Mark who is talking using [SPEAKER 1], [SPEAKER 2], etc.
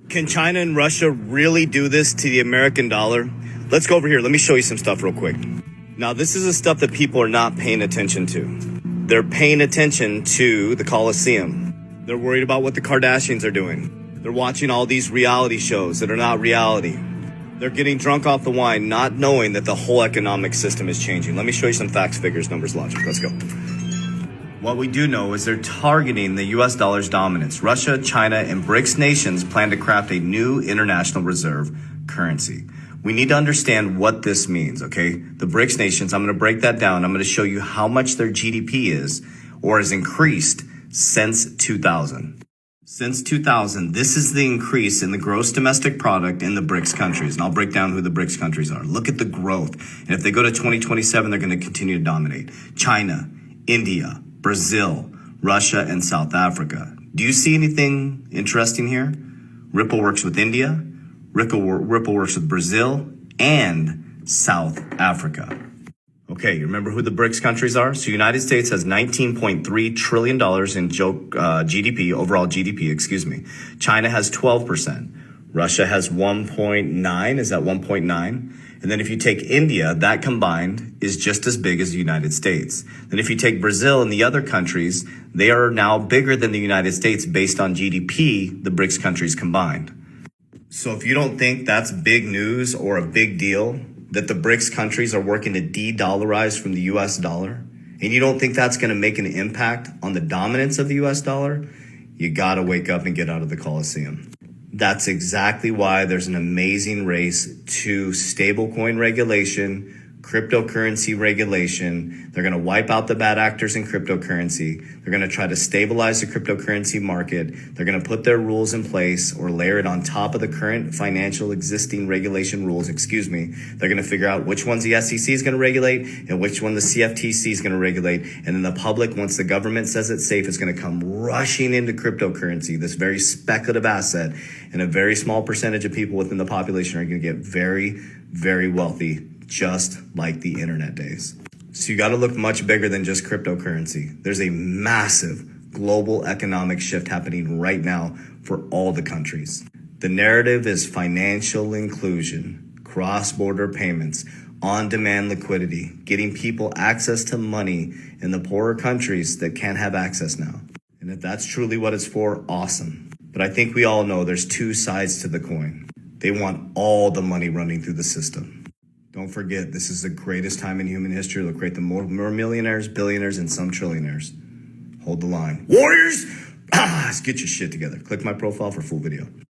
[SPEAKER 1] Can China and Russia really do this to the American dollar? Let's go over here. Let me show you some stuff real quick. Now, this is the stuff that people are not paying attention to. They're paying attention to the Coliseum. They're worried about what the Kardashians are doing. They're watching all these reality shows that are not reality. They're getting drunk off the wine, not knowing that the whole economic system is changing. Let me show you some facts, figures, numbers, logic. Let's go. What we do know is they're targeting the U.S. dollar's dominance. Russia, China, and BRICS nations plan to craft a new international reserve currency. We need to understand what this means, okay? The BRICS nations, I'm going to break that down. I'm going to show you how much their GDP is or has increased since 2000. Since 2000, this is the increase in the gross domestic product in the BRICS countries. And I'll break down who the BRICS countries are. Look at the growth. And if they go to 2027, they're going to continue to dominate. China, India, Brazil, Russia, and South Africa. Do you see anything interesting here? Ripple works with India, Ripple works with Brazil, and South Africa. Okay, you remember who the BRICS countries are? So United States has $19.3 trillion in GDP, overall GDP, excuse me. China has 12%. Russia has 1.9, is that 1.9? And then if you take India, that combined is just as big as the United States. Then if you take Brazil and the other countries, they are now bigger than the United States based on GDP, the BRICS countries combined. So if you don't think that's big news or a big deal, that the BRICS countries are working to de-dollarize from the US dollar, and you don't think that's going to make an impact on the dominance of the US dollar, you got to wake up and get out of the Coliseum. That's exactly why there's an amazing race to stablecoin regulation, cryptocurrency regulation. They're going to wipe out the bad actors in cryptocurrency. They're going to try to stabilize the cryptocurrency market. They're going to put their rules in place or layer it on top of the current financial existing regulation rules, They're going to figure out which ones the SEC is going to regulate and which one the CFTC is going to regulate. And then the public, once the government says it's safe, is going to come rushing into cryptocurrency, this very speculative asset. And a very small percentage of people within the population are going to get very, very wealthy, just like the internet days. So you got to look much bigger than just cryptocurrency. There's a massive global economic shift happening right now for all the countries. The narrative is financial inclusion, cross-border payments, on-demand liquidity, getting people access to money in the poorer countries that can't have access now. And if that's truly what it's for, awesome. But I think we all know there's two sides to the coin. They want all the money running through the system. Don't forget, this is the greatest time in human history. It'll create the more millionaires, billionaires, and some trillionaires. Hold the line. Warriors, let's get your shit together. Click my profile for full video.